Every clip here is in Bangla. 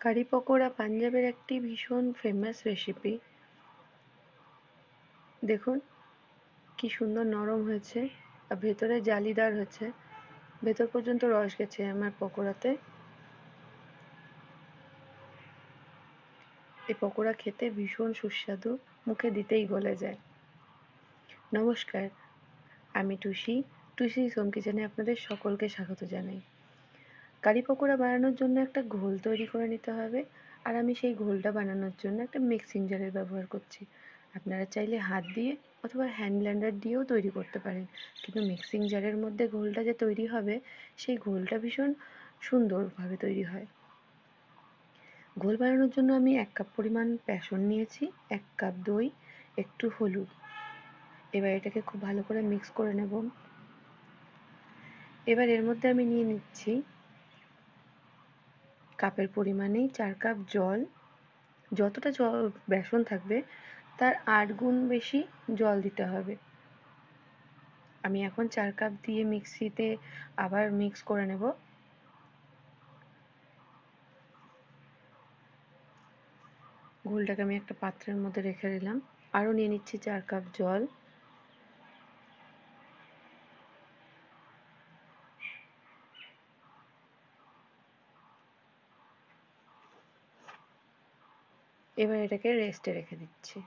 কারি পকোড়া পাঞ্জাবের একটি ভীষণ ফেমাস রেসিপি। দেখুন কি সুন্দর নরম হয়েছে আর ভেতরে জালিদার হয়েছে, ভেতর পর্যন্ত রস গেছে আমার পকোড়াতে। এই পকোড়া খেতে ভীষণ সুস্বাদু, মুখে দিতেই গলে যায়। নমস্কার, আমি টুসিস হোম কিচেনে আপনাদের সকলকে স্বাগত জানাই। কারি পকোড়া বানানোর জন্য একটা ঘোল তৈরি করে নিতে হবে, আর আমি সেই ঘোলটা বানানোর জন্য একটা মিক্সিং জারের ব্যবহার করছি। আপনারা চাইলে হাত দিয়ে অথবা হ্যান্ড ব্লেন্ডার দিয়েও তৈরি করতে পারেন, কিন্তু মিক্সিং জারের মধ্যে ঘোলটা যে তৈরি হবে সেই ঘোলটা ভীষণ সুন্দরভাবে তৈরি হয়। ঘোল বানানোর জন্য আমি 1 কাপ পরিমাণ বেসন নিয়েছি, 1 কাপ দই, একটু হলুদ। এবার এটাকে খুব ভালো করে মিক্স করে নেব। এবার এর মধ্যে আমি নিয়ে নিচ্ছি কাপের পরিমাণেই 4 কাপ জল। যতটা বেসন থাকবে তার 8 গুণ বেশি জল দিতে হবে। আমি এখন 4 কাপ দিয়ে মিক্সিতে আবার মিক্স করে নেব। ঘোলটাকে আমি একটা পাত্রের মধ্যে রেখে দিলাম। আরও নিয়ে নিচ্ছি 4 কাপ জল। এবার এটাকে রেস্টে রেখে দিচ্ছি।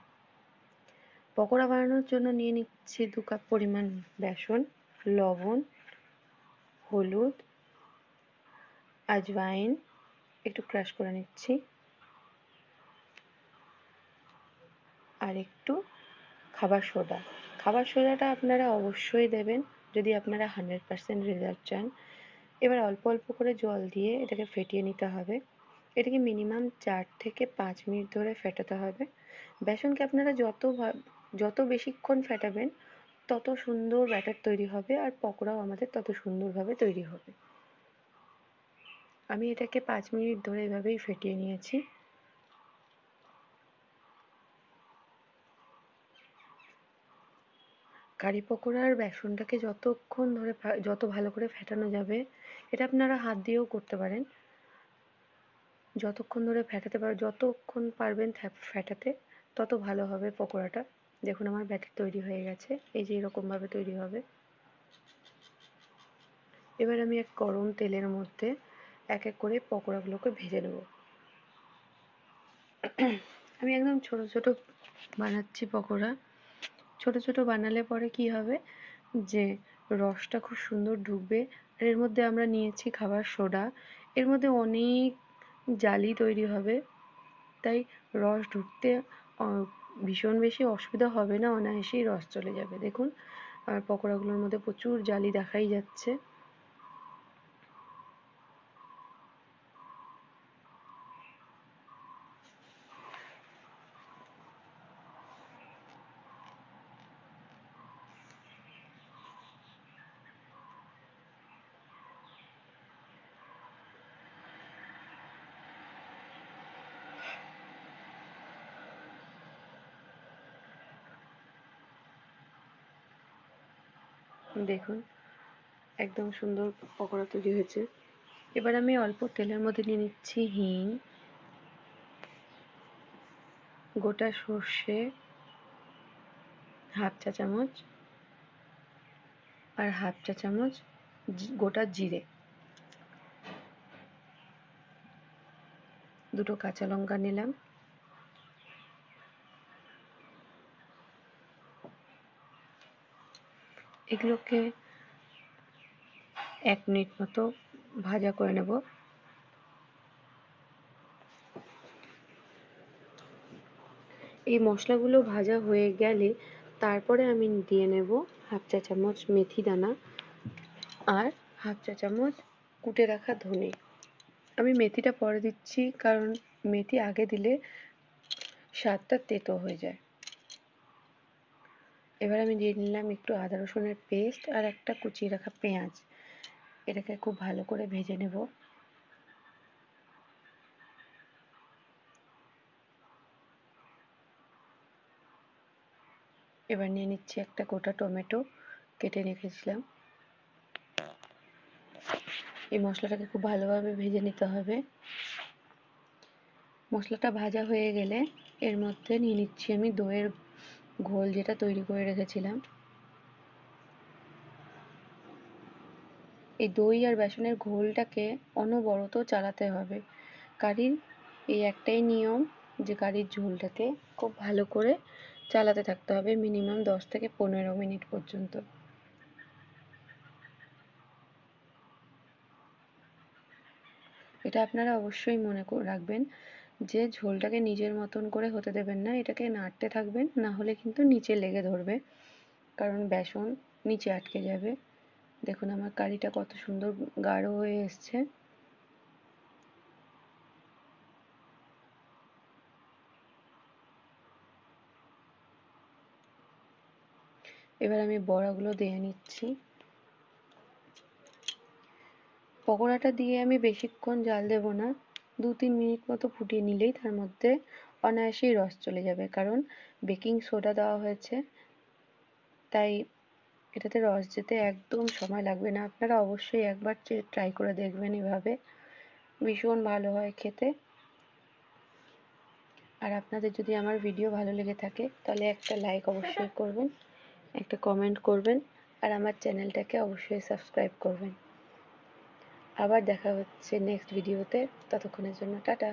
পকোড়া বানানোর জন্য নিয়ে নিচ্ছি 2 কাপ পরিমাণ বেসন, লবণ, হলুদ, আজওয়াইন একটু ক্রাশ করে নিচ্ছি, আর একটু খাবার সোডা। খাবার সোডাটা আপনারা অবশ্যই দেবেন যদি আপনারা 100% রেজাল্ট চান। এবার অল্প অল্প করে জল দিয়ে এটাকে ফেটিয়ে নিতে হবে। এটাকে মিনিমাম 4 থেকে 5 মিনিট ধরে ফেটাতে হবে। বেসনকে আপনারা যত বেশিক্ষণ ফেটাবেন তত সুন্দর ব্যাটার তৈরি হবে, আর পকোড়াও আমাদের তত সুন্দরভাবে তৈরি হবে। আমি এটাকে 5 মিনিট ধরে এভাবেই ফেটিয়ে নিয়েছি। কারি পকোড়ার বেসনটাকে যতক্ষণ ধরে যত ভালো করে ফেটানো যাবে, এটা আপনারা হাত দিয়েও করতে পারেন, যতক্ষণ ধরে যতক্ষণ পারবেন ফেটাতে তত ভালো হবে পকোড়াটা। দেখুন আমার ব্যাটার তৈরি হয়ে গেছে, এই যে এরকমভাবে তৈরি হবে। এবার আমি এক গরম তেলের মধ্যে এক এক করে পকোড়াগুলোকে ভেজে নেব। আমি একদম ছোট ছোট বানাচ্ছি পকোড়া। ছোট ছোট বানালে পরে কি হবে যে রসটা খুব সুন্দর ঢুকবে। আর এর মধ্যে আমরা নিয়েছি খাবার সোডা, এর মধ্যে অনেক জালি তৈরি হবে, তাই রস ঢুকতে ভীষণ বেশি অসুবিধা হবে না, অনায়াসেই রস চলে যাবে। দেখুন আমার পকোড়াগুলোর মধ্যে প্রচুর জালি দেখাই যাচ্ছে। দেখুন একদম সুন্দর পকোড়া তৈরি হয়েছে। এবার আমি অল্প তেলের মধ্যে নিয়ে নিচ্ছি হিং, গোটা সর্ষে হাফ চা চামচ, আর হাফ চা চামচ গোটা জিরে, দুটো কাঁচা লঙ্কা নিলাম। এগুলোকে 1 মিনিট মতো ভাজা করে নেব। এই মশলাগুলো ভাজা হয়ে গেলে তারপরে আমি দিয়ে নেব হাফ চা চামচ মেথি দানা আর হাফ চা চামচ কুটে রাখা ধনে। আমি মেথিটা পরে দিচ্ছি কারণ মেথি আগে দিলে স্বাদটা তেতো হয়ে যায়। এবার আমি দিয়ে নিলাম একটু আদা রসুনের পেস্ট আর একটা কুচিয়ে রাখা পেঁয়াজ। এটাকে খুব ভালো করে ভেজে নেব। এবার নিয়ে নিচ্ছি একটা গোটা টমেটো কেটে রেখেছিলাম। এই মশলাটাকে খুব ভালোভাবে ভেজে নিতে হবে। মশলাটা ভাজা হয়ে গেলে এর মধ্যে নিয়ে নিচ্ছি আমি দইয়ের ঘোল, যেটা তৈরি করে রেখেছিলাম। এই দই আর বেসনের ঘোলটাকে অনবরত চালাতে হবে। কারির এই একটাই নিয়ম যে কারির ঝোলটাকে খুব ভালো করে চালাতে থাকতে হবে মিনিমাম 10 থেকে 15 মিনিট পর্যন্ত। এটা আপনারা অবশ্যই মনে রাখবেন যে ঝোলটাকে নিজের মতন করে হতে দেবেন না, এটাকে নাড়তে থাকবেন, না হলে কিন্তু নিচে লেগে ধরবে, কারণ বেসন নিচে আটকে যাবে। দেখুন আমার কারিটা কত সুন্দর গাঢ় হয়ে এসছে। এবার আমি বড়াগুলো দিয়ে নিচ্ছি। পকোড়াটা দিয়ে আমি বেশিক্ষণ জাল দেব না, 2-3 মিনিট মতো ফুটিয়ে নিলেই তার মধ্যে অনায়াসেই রস চলে যাবে, কারণ বেকিং সোডা দেওয়া হয়েছে, তাই এটাতে রস যেতে একদম সময় লাগবে না। আপনারা অবশ্যই একবার ট্রাই করে দেখবেন, এভাবে ভীষণ ভালো হয় খেতে। আর আপনাদের যদি আমার ভিডিও ভালো লেগে থাকে তাহলে একটা লাইক অবশ্যই করবেন, একটা কমেন্ট করবেন, আর আমার চ্যানেলটাকে অবশ্যই সাবস্ক্রাইব করবেন। আবার দেখা হচ্ছে নেক্সট ভিডিওতে, ততক্ষণের জন্য টাটা।